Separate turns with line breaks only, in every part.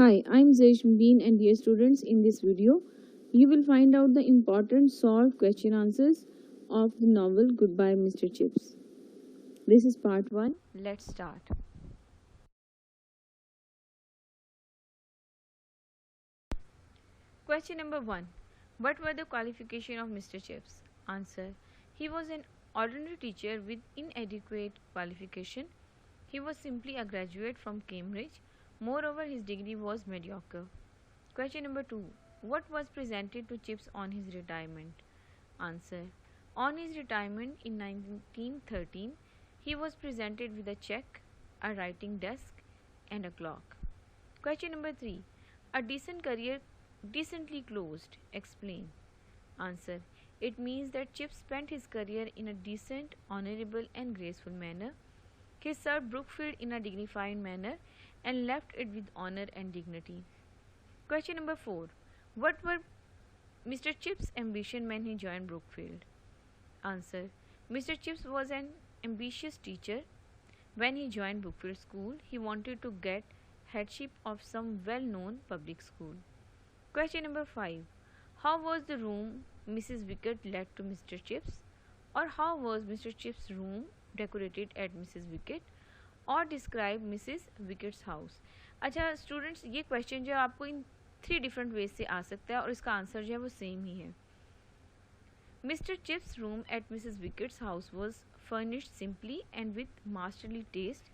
Hi, I'm Zaishmbeen, and dear students, in this video, you will find out the important solved question answers of the novel Goodbye Mr. Chips. This is part 1. Let's start. Question number 1. What were the qualifications of Mr. Chips? Answer. He was an ordinary teacher with inadequate qualification. He was simply a graduate from Cambridge. Moreover, his degree was mediocre. Question number 2. What was presented to Chips on his retirement? Answer. On his retirement in 1913, he was presented with a check, a writing desk, and a clock. Question number 3. A decent career decently closed. Explain. Answer. It means that Chips spent his career in a decent, honorable, and graceful manner. He served Brookfield in a dignified manner and left it with honor and dignity. Question number 4. What were Mr. Chips' ambition when he joined Brookfield? Answer. Mr. Chips was an ambitious teacher. When he joined Brookfield School, he wanted to get headship of some well-known public school. Question number 5. How was the room Mrs. Wickett let to Mr. Chips? Or how was Mr. Chips' room decorated at Mrs. Wickett? और describe Mrs wickets house. अच्छा students, ये question जो है आपको इन 3 different ways से आ सकता है और इसका आंसर जो है वो सेम ही है. Mister chips room at Mrs wickets house was furnished simply and with masterly taste.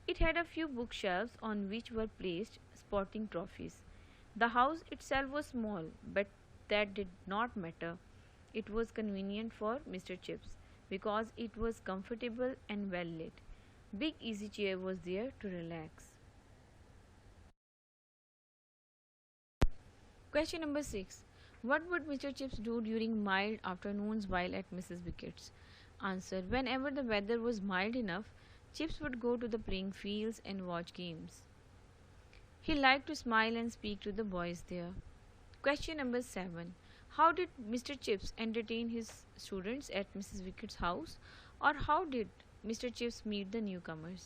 It had a few bookshelves on which were placed sporting trophies. The house itself was small, but that did not matter. It was convenient for Mr. Chips because it was comfortable and well lit. Big easy chair was there to relax. Question number 6. What would Mr. Chips do during mild afternoons while at Mrs. Wickett's? Answer. Whenever the weather was mild enough, Chips would go to the playing fields and watch games. He liked to smile and speak to the boys there. Question number 7. How did Mr. Chips entertain his students at Mrs. Wickett's house, or how did Mr. Chips meet the newcomers?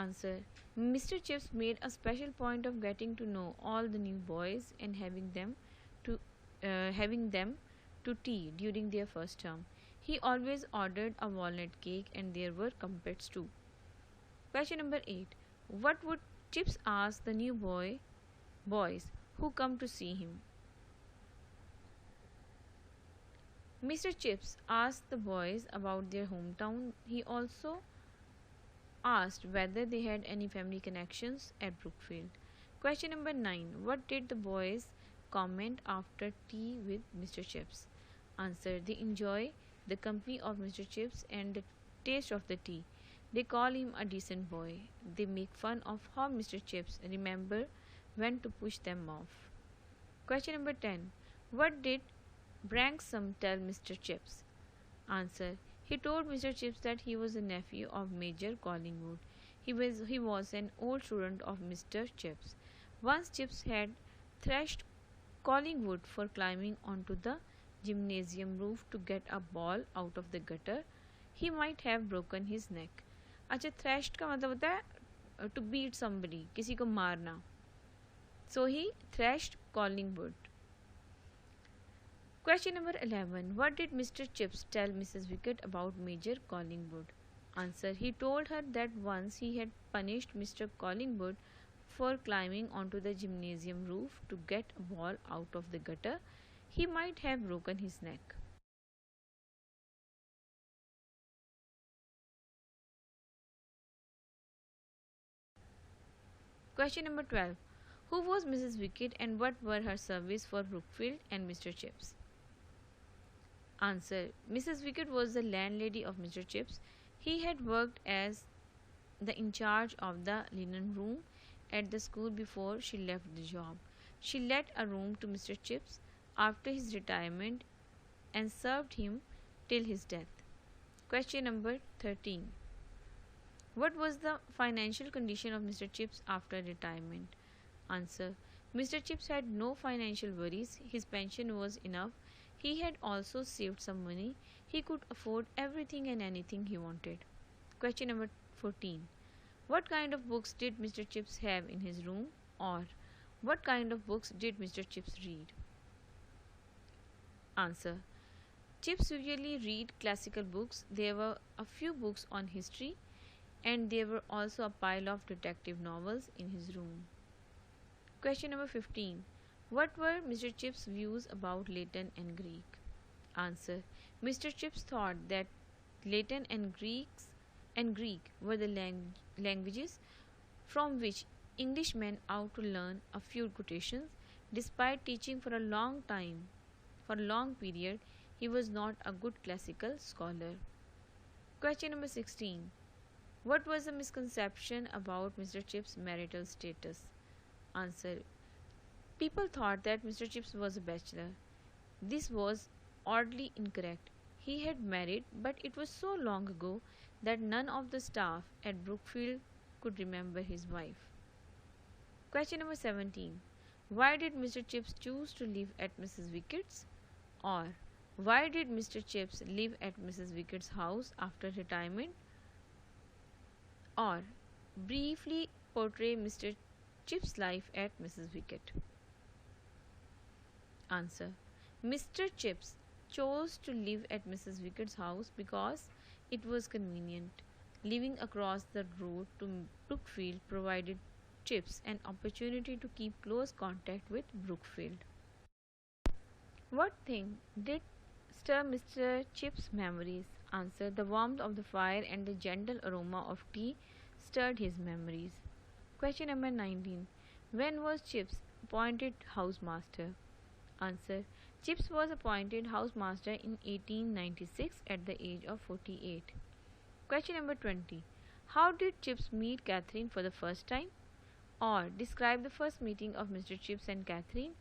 Answer. Mr. Chips made a special point of getting to know all the new boys and having them to tea during their first term. He always ordered a walnut cake and there were crumpets too. Question number 8. What would Chips ask the new boys who come to see him? Mr. Chips asked the boys about their hometown. He also asked whether they had any family connections at Brookfield. Question number 9. What did the boys comment after tea with Mr. Chips? Answer. They enjoy the company of Mr. Chips and the taste of the tea. They call him a decent boy. They make fun of how Mr. Chips remember when to push them off. Question number 10. What did Branksome tell Mr. Chips? Answer. He told Mr. Chips that he was a nephew of Major Collingwood. He was an old student of Mr. Chips. Once Chips had thrashed Collingwood for climbing onto the gymnasium roof to get a ball out of the gutter. He might have broken his neck. अच्छा, thrashed का मतलब होता है to beat somebody, किसी को मारना. So he thrashed Collingwood. Question number 11. What did Mr. Chips tell Mrs. Wickett about Major Collingwood? Answer. He told her that once he had punished Mr. Collingwood for climbing onto the gymnasium roof to get a ball out of the gutter. He might have broken his neck. Question number 12. Who was Mrs. Wickett and what were her services for Brookfield and Mr. Chips? Answer. Mrs. Wickett was the landlady of Mr. Chips. He had worked as the in charge of the linen room at the school before she left the job. She let a room to Mr. Chips after his retirement and served him till his death. Question number 13. What was the financial condition of Mr. Chips after retirement? Answer. Mr. Chips had no financial worries. His pension was enough. He had also saved some money. He could afford everything and anything he wanted. Question number 14. What kind of books did Mr. Chips have in his room? Or what kind of books did Mr. Chips read? Answer. Chips usually read classical books. There were a few books on history, and there were also a pile of detective novels in his room. Question number 15. What were Mr. Chips' views about Latin and Greek? Answer. Mr. Chips thought that Latin and Greek were the languages from which Englishmen ought to learn a few quotations. Despite teaching for a long period, he was not a good classical scholar. Question number 16. What was the misconception about Mr. Chips' marital status? Answer. People thought that Mr. Chips was a bachelor. This was oddly incorrect. He had married, but it was so long ago that none of the staff at Brookfield could remember his wife. Question number 17. Why did Mr. Chips choose to live at Mrs. Wickett's? Or why did Mr. Chips live at Mrs. Wickett's house after retirement? Or briefly portray Mr. Chips' life at Mrs. Wickett. Answer. Mr. Chips chose to live at Mrs. Wickett's house because it was convenient. Living across the road to Brookfield provided Chips an opportunity to keep close contact with Brookfield. What thing did stir Mr. Chips' memories? Answer. The warmth of the fire and the gentle aroma of tea stirred his memories. Question number 19. When was Chips appointed housemaster? Answer. Chips was appointed housemaster in 1896 at the age of 48. Question number 20. How did Chips meet Catherine for the first time? Or describe the first meeting of Mr. Chips and Catherine?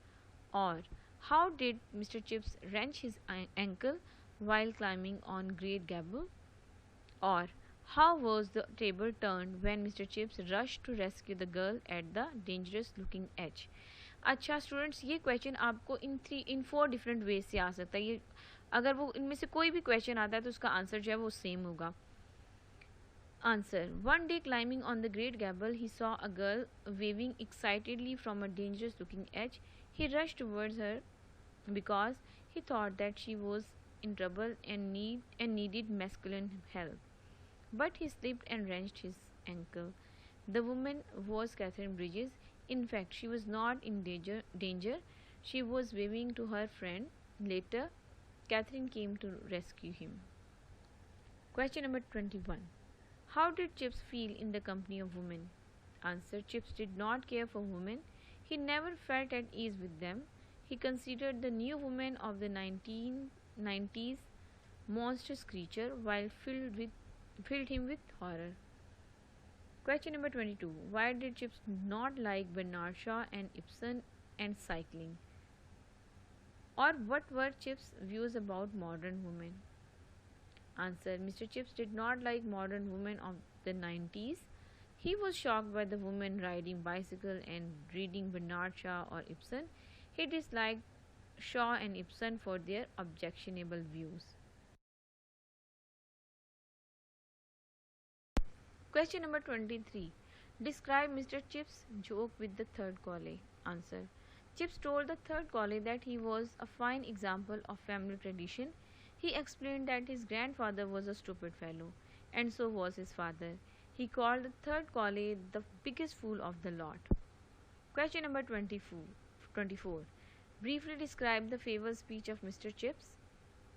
Or how did Mr. Chips wrench his ankle while climbing on Great Gable? Or how was the table turned when Mr. Chips rushed to rescue the girl at the dangerous looking edge? अच्छा students, ये question आपको इन 4 different way से आ सकता है. ये अगर वो इनमें से कोई भी क्वेश्चन आता है तो उसका आंसर जो है वो सेम होगा. Answer. One day climbing on the Great Gable, he saw a girl waving excitedly from a dangerous looking edge. He rushed towards her because he thought that she was in trouble and needed masculine help. But he slipped and wrenched his ankle. The woman was Catherine Bridges. In fact, she was not in danger. She was waving to her friend. Later, Catherine came to rescue him. Question number 21. How did Chips feel in the company of women? Answer. Chips did not care for women. He never felt at ease with them. He considered the new woman of the 1990s monstrous creature while filled him with horror. Question number 22. Why did Chips not like Bernard Shaw and Ibsen and cycling? Or what were Chips' views about modern women? Answer. Mr. Chips did not like modern women of the 90s. He was shocked by the women riding bicycle and reading Bernard Shaw or Ibsen. He disliked Shaw and Ibsen for their objectionable views. Question number 23. Describe Mr. Chips' joke with the third colleague. Answer. Chips told the third colleague that he was a fine example of family tradition. He explained that his grandfather was a stupid fellow, and so was his father. He called the third colleague the biggest fool of the lot. Question number 24. Briefly describe the farewell speech of Mr. Chips.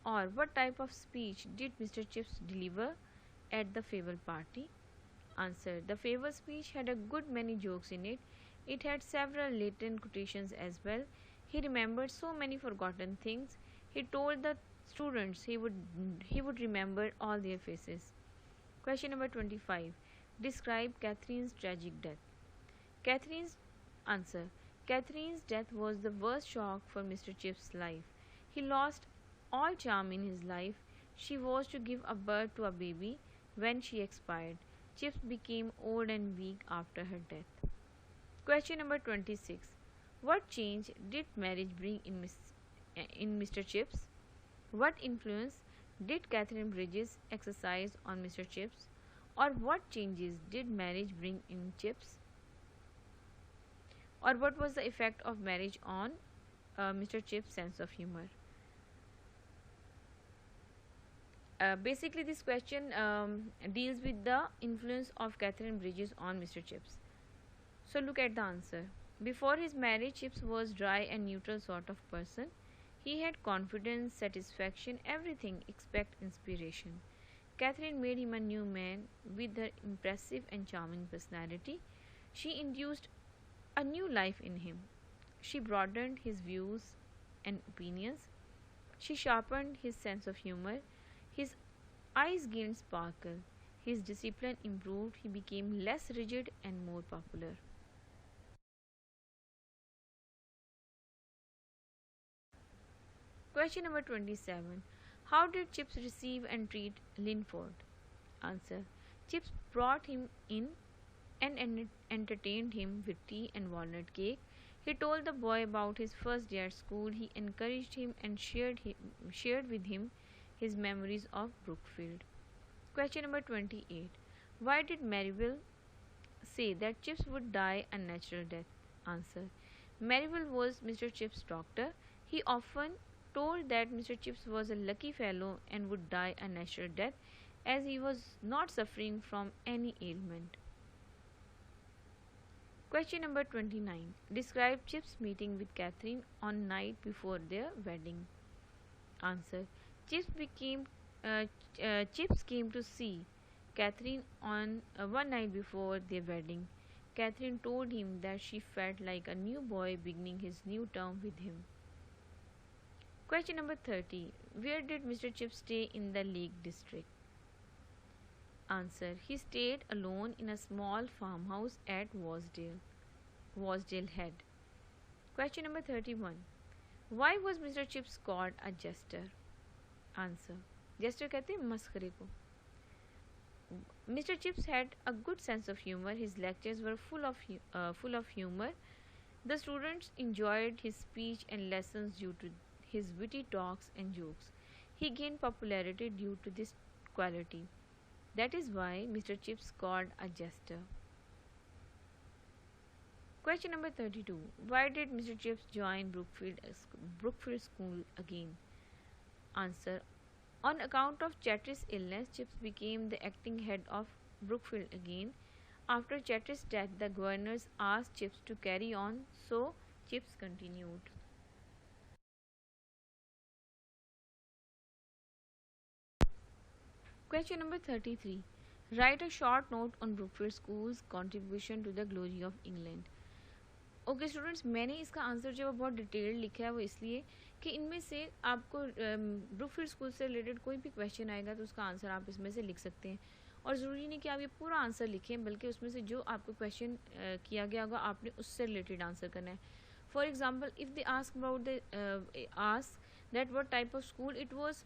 Or what type of speech did Mr. Chips deliver at the farewell party? Answer. The farewell speech had a good many jokes in it. It had several latent quotations as well. He remembered so many forgotten things. He told the students he would remember all their faces. Question number 25. Describe Catherine's tragic death. Catherine's answer. Catherine's death was the worst shock for Mr. Chips' life. He lost all charm in his life. She was to give a birth to a baby when she expired. Chips became old and weak after her death. Question number 26. What change did marriage bring in Mr. Chips? What influence did Catherine Bridges exercise on Mr. Chips? Or what changes did marriage bring in Chips? Or what was the effect of marriage on Mr. Chip's sense of humor? Basically, this question deals with the influence of Catherine Bridges on Mr. Chips. So, look at the answer. Before his marriage, Chips was dry and neutral sort of person. He had confidence, satisfaction, everything except inspiration. Catherine made him a new man with her impressive and charming personality. She induced a new life in him. She broadened his views and opinions. She sharpened his sense of humor. His eyes gained sparkle. His discipline improved. He became less rigid and more popular. Question number 27. How did Chips receive and treat Linford? Answer. Chips brought him in and entertained him with tea and walnut cake. He told the boy about his first day at school. He encouraged him and shared with him his memories of Brookfield. Question number 28. Why did Merivale say that Chips would die a natural death? Answer. Merivale was Mr. Chips' doctor. He often told that Mr. Chips was a lucky fellow and would die a natural death as he was not suffering from any ailment. Question number 29. Describe Chip's meeting with Catherine on night before their wedding. Answer. Chips became Chips came to see Catherine on one night before their wedding. Catherine told him that she felt like a new boy beginning his new term with him. Question number 30. Where did Mr. Chips stay in the Lake District? Answer. He stayed alone in a small farmhouse at Wasdale Head. Question number 31. Why was Mr. Chips called a jester? Answer. Jester कहते हैं मस्खरे को. Mr. Chips had a good sense of humor. His lectures were full of humor. The students enjoyed his speech and lessons due to his witty talks and jokes. He gained popularity due to this quality. That is why Mr. Chips called a jester. Question number 32. Why did Mr. Chips join Brookfield School again? Answer. On account of Chatter's illness, Chips became the acting head of Brookfield again. After Chatter's death, the governors asked Chips to carry on, so Chips continued. Question number 33. Write a short note on Brookfield School's contribution to the glory of England. Okay students, मैंने इसका answer जो है बहुत detail लिखा है वो इसलिए कि इनमें से आपको ब्रुकफील्ड स्कूल से रिलेटेड कोई भी क्वेश्चन आएगा तो उसका आंसर आप इसमें से लिख सकते हैं. और ज़रूरी नहीं कि आप ये पूरा आंसर लिखें, बल्कि उसमें से जो आपको क्वेश्चन किया गया होगा आपने उससे रिलेटेड आंसर करना है. For example, if they ask about the ask that what type of school it was,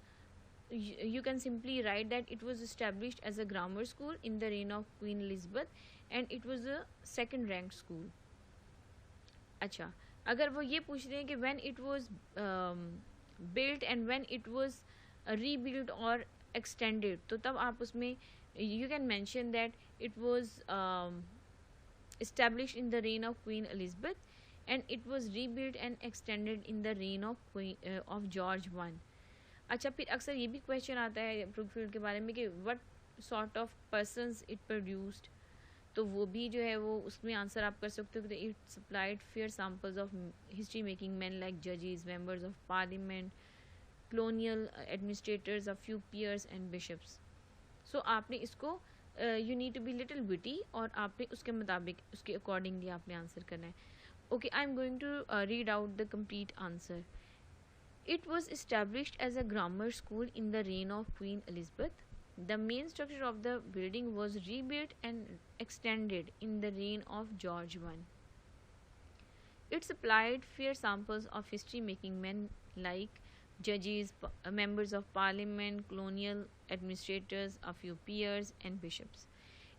you can simply write that it was established as a grammar school in the reign of Queen Elizabeth and it was a second ranked school. अच्छा, अगर वो ये पूछ रहे हैं कि when it was built and when it was rebuilt or extended, तो तब आप उसमें you can mention that it was established in the reign of Queen Elizabeth and it was rebuilt and extended in the reign of George I. अच्छा, फिर अक्सर ये भी question आता है ब्रुकफील्ड के बारे में कि what sort of persons it produced, तो वो भी जो है वो उसमें आंसर आप कर सकते हो कि it supplied fair samples of history making man like जजेस, members of parliament, colonial administrators, a few peers and bishops. So आपने इसको you need to be little witty और आपने उसके मुताबिक उसके accordingly आपने आंसर करना है. Okay, I'm going to read out the complete answer. It was established as a grammar school in the reign of Queen Elizabeth. The main structure of the building was rebuilt and extended in the reign of George I. It supplied fair samples of history-making men like judges, members of parliament, colonial administrators, a few peers, and bishops.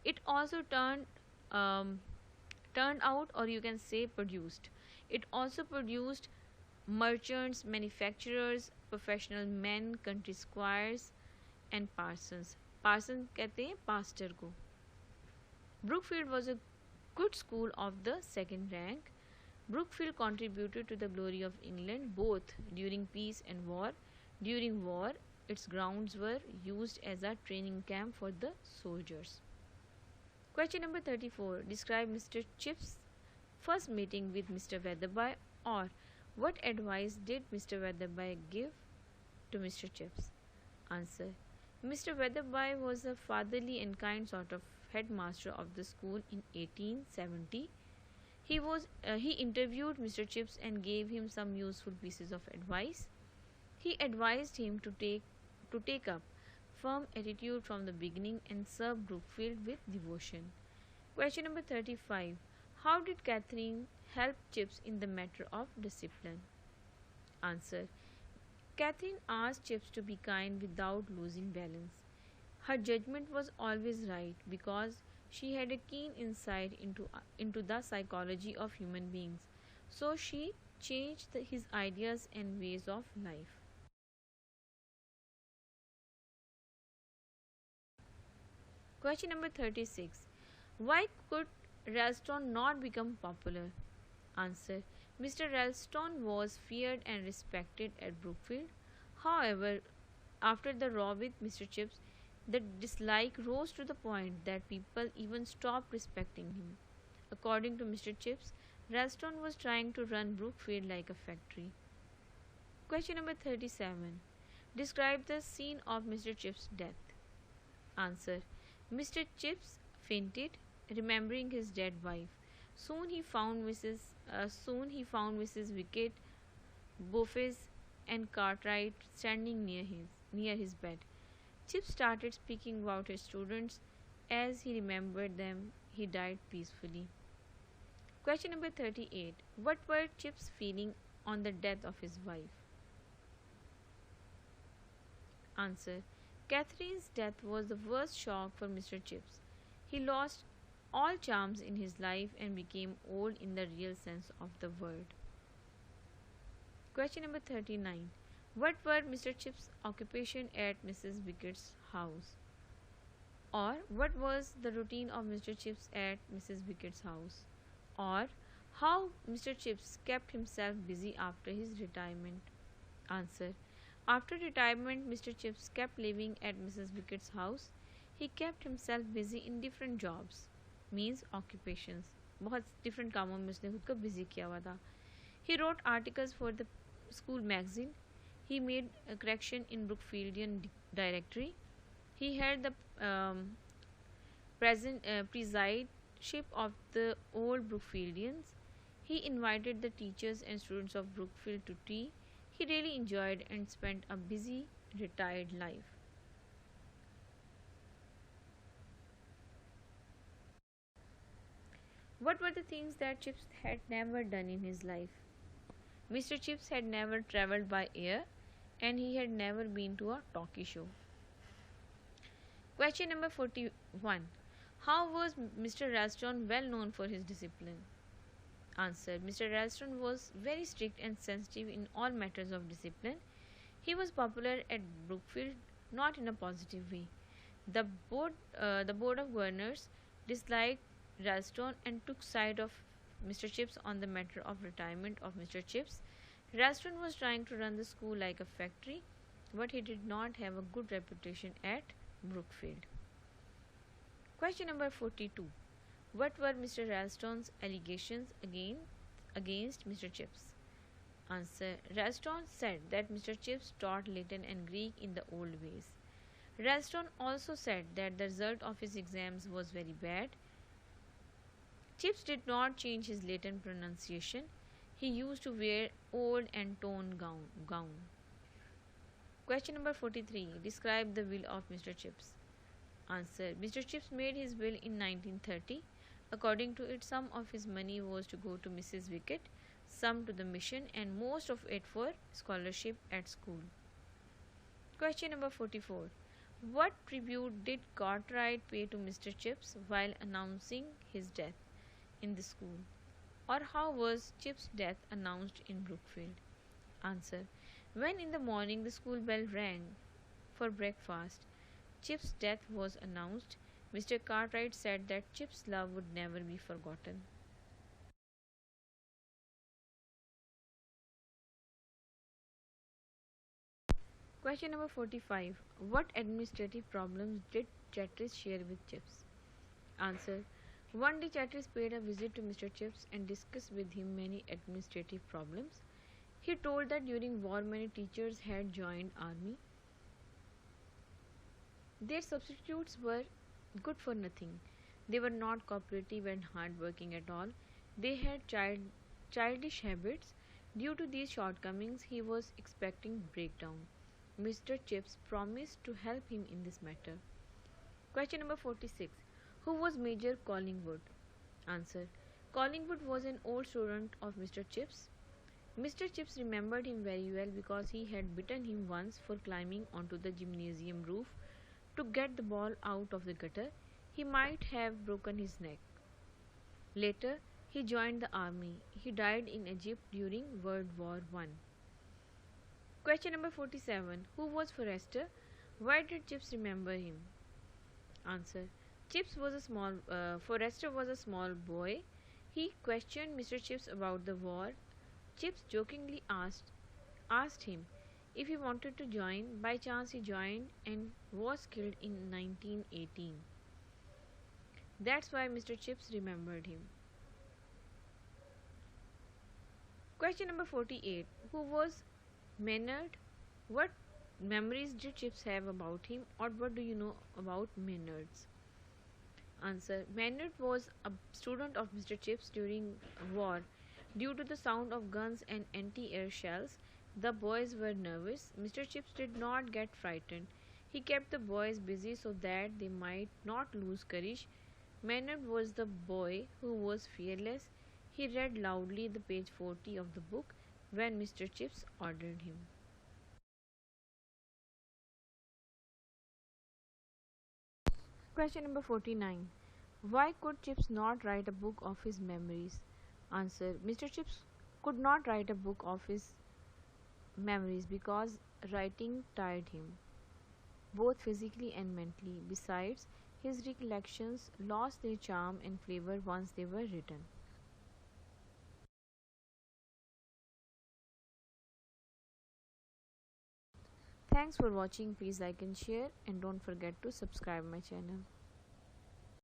It also turned out, or you can say produced. It also produced merchants, manufacturers, professional men, country squires, and parsons. Parsons कहते हैं pastor को. Brookfield was a good school of the second rank. Brookfield contributed to the glory of England both during peace and war. During war, its grounds were used as a training camp for the soldiers. Question number 34. Describe Mr. Chips' first meeting with Mr. Weatherby, or what advice did Mr. Weatherby give to Mr. Chips? Answer. Mr. Weatherby was a fatherly and kind sort of headmaster of the school in 1870. He interviewed Mr. Chips and gave him some useful pieces of advice. He advised him to take up firm attitude from the beginning and serve Brookfield with devotion. Question number 35. How did Catherine help Chips in the matter of discipline? Answer. Catherine asked Chips to be kind without losing balance. Her judgment was always right because she had a keen insight into the psychology of human beings. So she changed his ideas and ways of life. Question number 36. Why could Ralston not become popular? Answer. Mr. Ralston was feared and respected at Brookfield. However, after the row with Mr. Chips, the dislike rose to the point that people even stopped respecting him. According to Mr. Chips, Ralston was trying to run Brookfield like a factory. Question number 37. Describe the scene of Mr. Chips' death. Answer. Mr. Chips fainted, remembering his dead wife. Soon he found Mrs. Wickett, Boffice, and Cartwright standing near his bed. Chips started speaking about his students. As he remembered them, he died peacefully. Question number 38. What were Chips' feeling on the death of his wife? Answer. Catherine's death was the worst shock for Mr. Chips. He lost all charms in his life and became old in the real sense of the word. Question number 39. What were Mr. Chips' occupation at Mrs. Wickett's house? Or what was the routine of Mr. Chips at Mrs. Wickett's house? Or how Mr. Chips kept himself busy after his retirement? Answer. After retirement, Mr. Chips kept living at Mrs. Wickett's house. He kept himself busy in different jobs, means occupations. बहुत different कामों में उसने खुद को busy किया हुआ था. He wrote articles for the school magazine. He made a correction in Brookfieldian directory. He held the presideship of the old Brookfieldians. He invited the teachers and students of Brookfield to tea. He really enjoyed and spent a busy, retired life. What were the things that Chips had never done in his life? Mr. Chips had never travelled by air and he had never been to a talkie show. Question number 41. How was Mr. Ralston well known for his discipline? Answer. Mr. Ralston was very strict and sensitive in all matters of discipline. He was popular at Brookfield, not in a positive way. The board of governors disliked Ralston and took side of Mr. Chips on the matter of retirement of Mr. Chips. Ralston was trying to run the school like a factory, but he did not have a good reputation at Brookfield. Question number 42. What were Mr. Ralston's allegations against Mr. Chips? Answer. Ralston said that Mr. Chips taught Latin and Greek in the old ways. Ralston also said that the result of his exams was very bad. Chips did not change his Latin pronunciation. He used to wear old and torn gown. Question number 43. Describe the will of Mr. Chips. Answer. Mr. Chips made his will in 1930. According to it, some of his money was to go to Mrs. Wickett, some to the mission, and most of it for scholarship at school. Question number 44. What tribute did Cartwright pay to Mr. Chips while announcing his death in the school? Or how was Chips' death announced in Brookfield? Answer. When in the morning the school bell rang for breakfast, Chips' death was announced. Mr. Cartwright said that Chips' love would never be forgotten. Question number 45. What administrative problems did Chatteris share with Chips? Answer. One day Chatteris paid a visit to Mr. Chips and discussed with him many administrative problems. He told that during war many teachers had joined army. Their substitutes were good for nothing. They were not cooperative and hardworking at all. They had childish habits. Due to these shortcomings, he was expecting breakdown. Mr. Chips promised to help him in this matter. Question number 46. Who was Major Collingwood? Answer. Collingwood was an old student of Mr. Chips. Mr. Chips remembered him very well because he had bitten him once for climbing onto the gymnasium roof to get the ball out of the gutter. He might have broken his neck. Later, he joined the army. He died in Egypt during World War I. Question number 47. Who was Forrester? Why did Chips remember him? Answer. Forrester was a small boy. He questioned Mr. Chips about the war. Chips jokingly asked him if he wanted to join. By chance he joined and was killed in 1918. That's why Mr. Chips remembered him. Question number 48. Who was Maynard? What memories did Chips have about him, or what do you know about Maynards? Answer. Maynard was a student of Mr. Chips during war. Due to the sound of guns and anti-air shells, the boys were nervous. Mr. Chips did not get frightened. He kept the boys busy so that they might not lose courage. Maynard was the boy who was fearless. He read loudly the page 40 of the book when Mr. Chips ordered him. Question number 49. Why could Chips not write a book of his memories? Answer. Mr. Chips could not write a book of his memories because writing tired him, both physically and mentally. Besides, his recollections lost their charm and flavor once they were written. Thanks for watching. Please like and share, and don't forget to subscribe my channel.